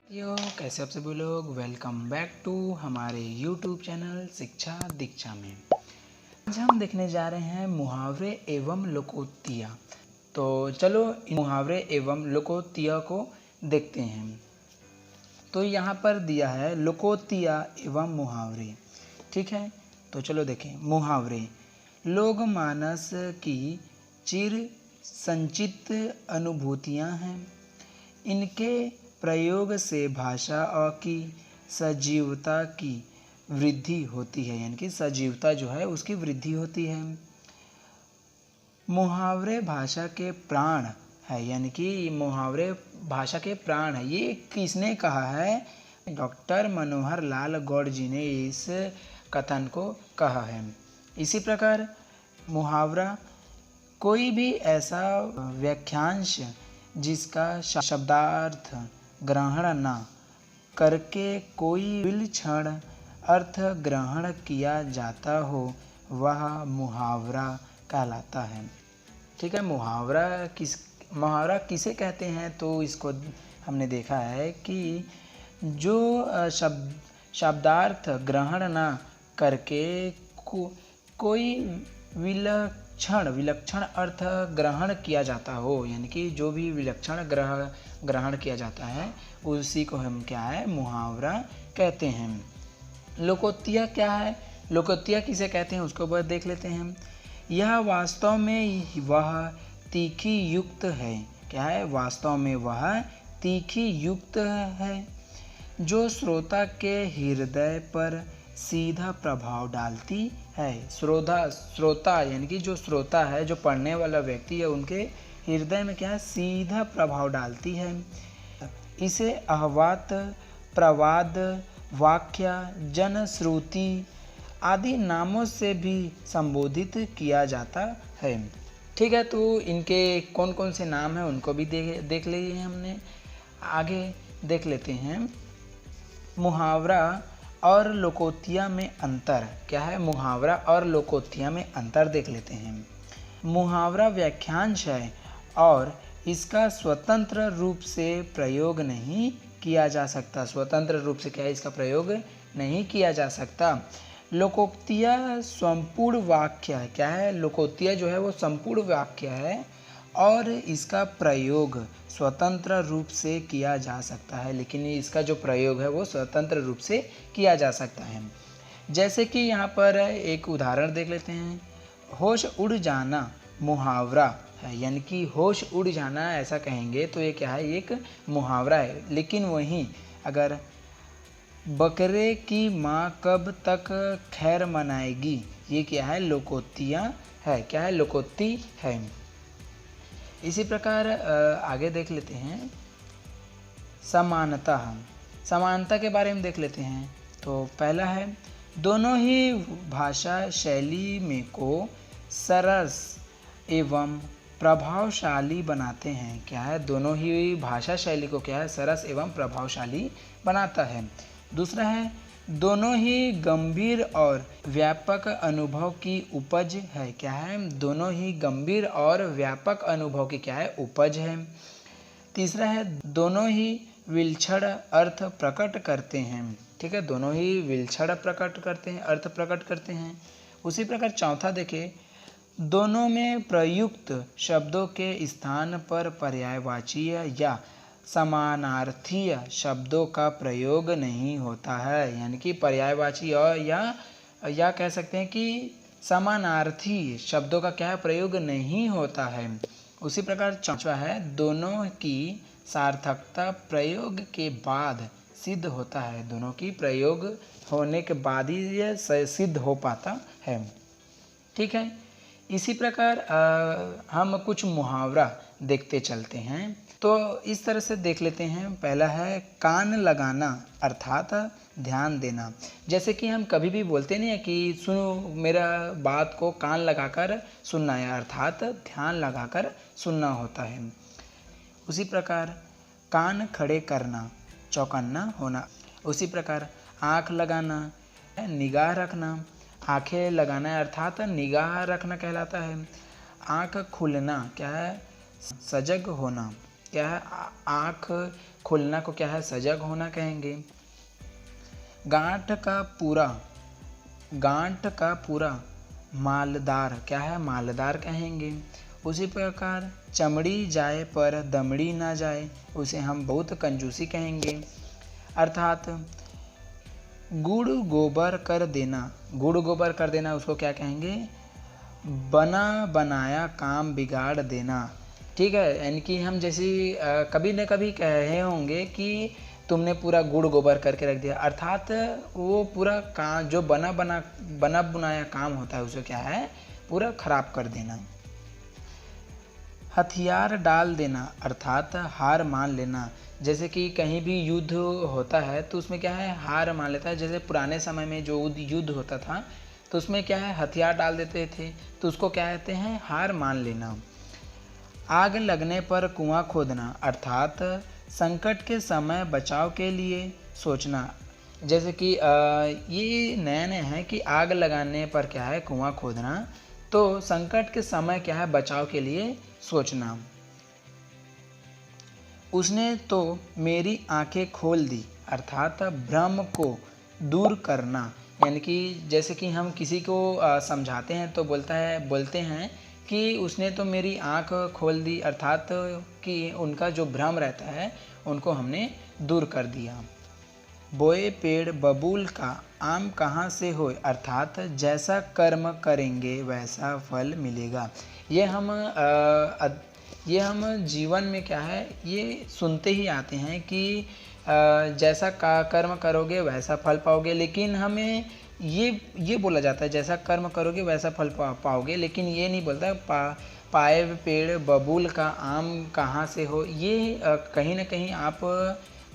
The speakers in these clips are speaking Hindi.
यो कैसे आप सभी लोग, वेलकम बैक टू हमारे YouTube चैनल शिक्षा दीक्षा में। आज हम देखने जा रहे हैं मुहावरे एवं लोकोक्तियाँ। तो चलो इन मुहावरे एवं लोकोक्तियाँ को देखते हैं। तो यहाँ पर दिया है लोकोक्तियाँ एवं मुहावरे, ठीक है। तो चलो देखें। मुहावरे लोक मानस की चिर संचित अनुभूतियाँ हैं। इनके प्रयोग से भाषा की सजीवता की वृद्धि होती है, यानी कि सजीवता जो है उसकी वृद्धि होती है। मुहावरे भाषा के प्राण है, यानी कि मुहावरे भाषा के प्राण है। ये किसने कहा है? डॉक्टर मनोहर लाल गौड़ जी ने इस कथन को कहा है। इसी प्रकार मुहावरा कोई भी ऐसा वाक्यांश जिसका शब्दार्थ ग्रहण न करके कोई विलक्षण अर्थ ग्रहण किया जाता हो, वह मुहावरा कहलाता है। ठीक है। मुहावरा किसे कहते हैं? तो इसको हमने देखा है कि जो शब्दार्थ ग्रहण न करके कोई विलक्षण अर्थ ग्रहण किया जाता हो, यानी कि जो भी विलक्षण ग्रहण किया जाता है उसी को हम क्या है, मुहावरा कहते हैं। लोकोक्तियाँ क्या है? लोकोक्तियाँ किसे कहते हैं उसको बस देख लेते हैं। यह वास्तव में वह तीखी युक्त है। क्या है? वास्तव में वह तीखी युक्त है जो श्रोता के हृदय पर सीधा प्रभाव डालती है। श्रोता यानी कि जो श्रोता है, जो पढ़ने वाला व्यक्ति है, उनके हृदय में क्या है, सीधा प्रभाव डालती है। इसे आहवात, प्रवाद, वाक्य, जनश्रुति आदि नामों से भी संबोधित किया जाता है। ठीक है। तो इनके कौन कौन से नाम हैं उनको भी देख लिए हमने। आगे देख लेते हैं। मुहावरा और लोकोक्तियाँ में अंतर क्या है? मुहावरा और लोकोक्तियाँ में अंतर देख लेते हैं। मुहावरा वाक्यांश है और इसका स्वतंत्र रूप से प्रयोग नहीं किया जा सकता। स्वतंत्र रूप से क्या है, इसका प्रयोग नहीं किया जा सकता। लोकोक्तियाँ संपूर्ण वाक्य है। क्या है? लोकोक्तियाँ जो है वो संपूर्ण वाक्य है और इसका प्रयोग स्वतंत्र रूप से किया जा सकता है, लेकिन इसका जो प्रयोग है वो स्वतंत्र रूप से किया जा सकता है। जैसे कि यहाँ पर एक उदाहरण देख लेते हैं। होश उड़ जाना मुहावरा है, यानी कि होश उड़ जाना ऐसा कहेंगे तो ये क्या है, एक मुहावरा है। लेकिन वहीं अगर बकरे की माँ कब तक खैर मनाएगी, ये क्या है, लोकोक्तियाँ है। क्या है? लोकोक्ति है। इसी प्रकार आगे देख लेते हैं। समानता के बारे में देख लेते हैं। तो पहला है, दोनों ही भाषा शैली में को सरस एवं प्रभावशाली बनाते हैं। क्या है? दोनों ही भाषा शैली को क्या है, सरस एवं प्रभावशाली बनाता है। दूसरा है, दोनों ही गंभीर और व्यापक अनुभव की उपज है। क्या है? दोनों ही गंभीर और व्यापक अनुभव की क्या है, उपज है। तीसरा है, दोनों ही विलक्षण अर्थ प्रकट करते हैं। ठीक है। दोनों ही विलक्षण प्रकट करते हैं, अर्थ प्रकट करते हैं। उसी प्रकार चौथा देखें, दोनों में प्रयुक्त शब्दों के स्थान पर पर्यायवाची या समानार्थी शब्दों का प्रयोग नहीं होता है, यानी कि पर्यायवाची और या कह सकते हैं कि समानार्थी शब्दों का क्या है, प्रयोग नहीं होता है। उसी प्रकार चौथा है, दोनों की सार्थकता प्रयोग के बाद सिद्ध होता है। दोनों की प्रयोग होने के बाद ही यह सिद्ध हो पाता है। ठीक है। इसी प्रकार हम कुछ मुहावरा देखते चलते हैं। तो इस तरह से देख लेते हैं। पहला है कान लगाना, अर्थात ध्यान देना। जैसे कि हम कभी भी बोलते नहीं है कि सुनो, मेरा बात को कान लगाकर सुनना है, अर्थात ध्यान लगाकर सुनना होता है। उसी प्रकार कान खड़े करना, चौकन्ना होना। उसी प्रकार आँख लगाना, निगाह रखना। आँखें लगाना है अर्थात निगाह रखना कहलाता है। आँख खुलना क्या है, सजग होना। क्या है, आँख खुलना को क्या है, सजग होना कहेंगे। गांठ का पूरा मालदार, क्या है, मालदार कहेंगे। उसी प्रकार चमड़ी जाए पर दमड़ी ना जाए, उसे हम बहुत कंजूसी कहेंगे। अर्थात गुड़ गोबर कर देना उसको क्या कहेंगे, बना बनाया काम बिगाड़ देना। ठीक है, यानी कि हम जैसे कभी न कभी कहे होंगे कि तुमने पूरा गुड़ गोबर करके रख दिया, अर्थात वो पूरा काम जो बना बनाया काम होता है उसे क्या है, पूरा खराब कर देना। हथियार डाल देना, अर्थात हार मान लेना। जैसे कि कहीं भी युद्ध होता है तो उसमें क्या है, हार मान लेता है। जैसे पुराने समय में जो युद्ध होता था तो उसमें क्या है, हथियार डाल देते थे, तो उसको क्या कहते हैं, हार मान लेना। आग लगने पर कुआं खोदना, अर्थात संकट के समय बचाव के लिए सोचना। जैसे कि ये नया है कि आग लगाने पर क्या है, कुआं खोदना, तो संकट के समय क्या है, बचाव के लिए सोचना। उसने तो मेरी आंखें खोल दी, अर्थात भ्रम को दूर करना। यानी कि जैसे कि हम किसी को समझाते हैं तो बोलते हैं कि उसने तो मेरी आंख खोल दी, अर्थात कि उनका जो भ्रम रहता है उनको हमने दूर कर दिया। बोए पेड़ बबूल का आम कहाँ से होए, अर्थात जैसा कर्म करेंगे वैसा फल मिलेगा। ये हम जीवन में क्या है, ये सुनते ही आते हैं कि जैसा कर्म करोगे वैसा फल पाओगे, लेकिन हमें ये बोला जाता है जैसा कर्म करोगे वैसा फल पाओगे, लेकिन ये नहीं बोलता पाए पेड़ बबूल का आम कहाँ से हो। ये कहीं ना कहीं आप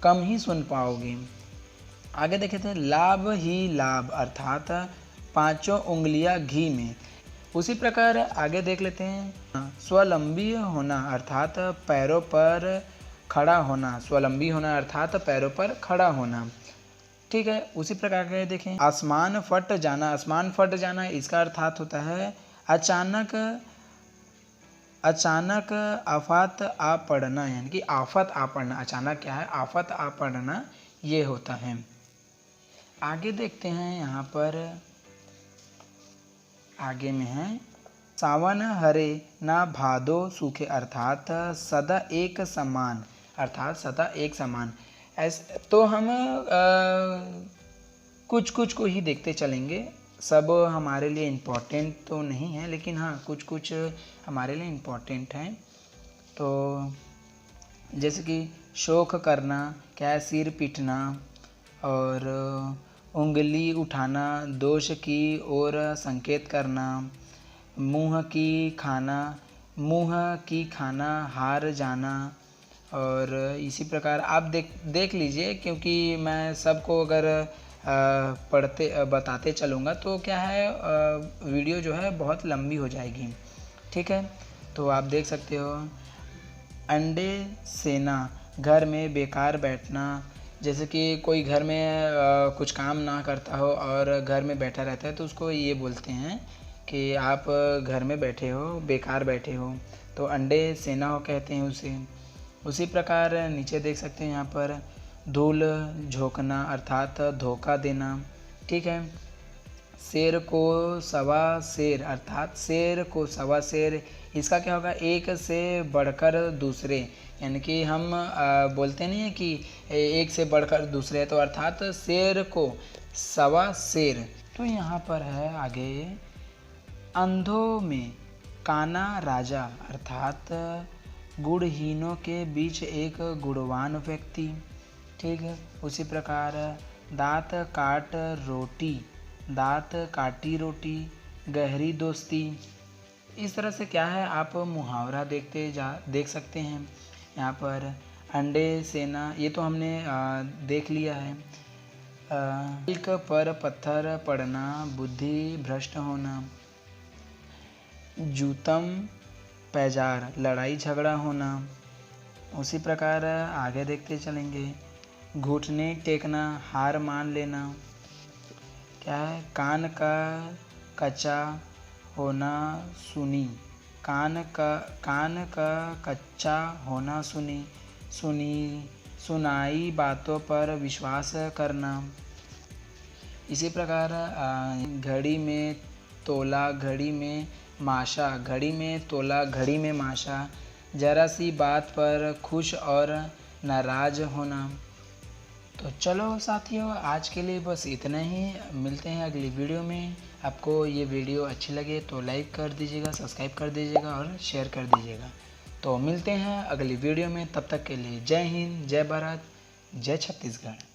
कम ही सुन पाओगे। आगे देखे थे, लाभ ही लाभ, अर्थात पांचों उंगलियां घी में। उसी प्रकार आगे देख लेते हैं, स्वावलंबी होना, अर्थात पैरों पर खड़ा होना। स्वावलंबी होना अर्थात पैरों पर खड़ा होना। ठीक है, उसी प्रकार के देखें, आसमान फट जाना इसका अर्थात होता है अचानक आफत आ पड़ना, यानी कि आफत आ पड़ना। अचानक क्या है, आफत आ पड़ना, ये होता है। आगे देखते हैं, यहाँ पर आगे में है, सावन हरे ना भादो सूखे, अर्थात सदा एक समान, अर्थात सदा एक समान। ऐसे तो हम कुछ कुछ को ही देखते चलेंगे, सब हमारे लिए इम्पोर्टेंट तो नहीं है, लेकिन हाँ कुछ कुछ हमारे लिए इम्पोर्टेंट हैं। तो जैसे कि शोक करना, क्या, सिर पीटना, और उंगली उठाना, दोष की ओर संकेत करना, मुँह की खाना, हार जाना। और इसी प्रकार आप देख लीजिए, क्योंकि मैं सबको अगर बताते चलूँगा तो क्या है, वीडियो जो है बहुत लंबी हो जाएगी। ठीक है, तो आप देख सकते हो, अंडे सेना, घर में बेकार बैठना। जैसे कि कोई घर में कुछ काम ना करता हो और घर में बैठा रहता है तो उसको ये बोलते हैं कि आप घर में बैठे हो, बेकार बैठे हो, तो अंडे सेना हो कहते हैं उसे। उसी प्रकार नीचे देख सकते हैं यहाँ पर, धूल झोंकना, अर्थात धोखा देना। ठीक है, शेर को सवा शेर, अर्थात शेर को सवा शेर, इसका क्या होगा, एक से बढ़कर दूसरे। यानी कि हम बोलते नहीं है कि एक से बढ़कर दूसरे, तो अर्थात शेर को सवा शेर। तो यहाँ पर है आगे, अंधों में काना राजा, अर्थात गुणहीनों के बीच एक गुणवान व्यक्ति। ठीक है, उसी प्रकार दांत काटी रोटी, गहरी दोस्ती। इस तरह से क्या है, आप मुहावरा देख सकते हैं। यहाँ पर अंडे सेना, ये तो हमने देख लिया है। एक पर पत्थर पड़ना, बुद्धि भ्रष्ट होना। जूतम पैजार, लड़ाई झगड़ा होना। उसी प्रकार आगे देखते चलेंगे, घुटने टेकना, हार मान लेना। क्या है, कान का कच्चा होना, सुनी। कान का कच्चा होना, सुनाई बातों पर विश्वास करना। इसी प्रकार घड़ी में तोला, घड़ी में माशा, घड़ी में तोला, घड़ी में माशा, जरा सी बात पर खुश और नाराज होना। तो चलो साथियों, आज के लिए बस इतना ही। मिलते हैं अगली वीडियो में। आपको ये वीडियो अच्छी लगे तो लाइक कर दीजिएगा, सब्सक्राइब कर दीजिएगा और शेयर कर दीजिएगा। तो मिलते हैं अगली वीडियो में, तब तक के लिए जय हिंद, जय भारत, जय छत्तीसगढ़।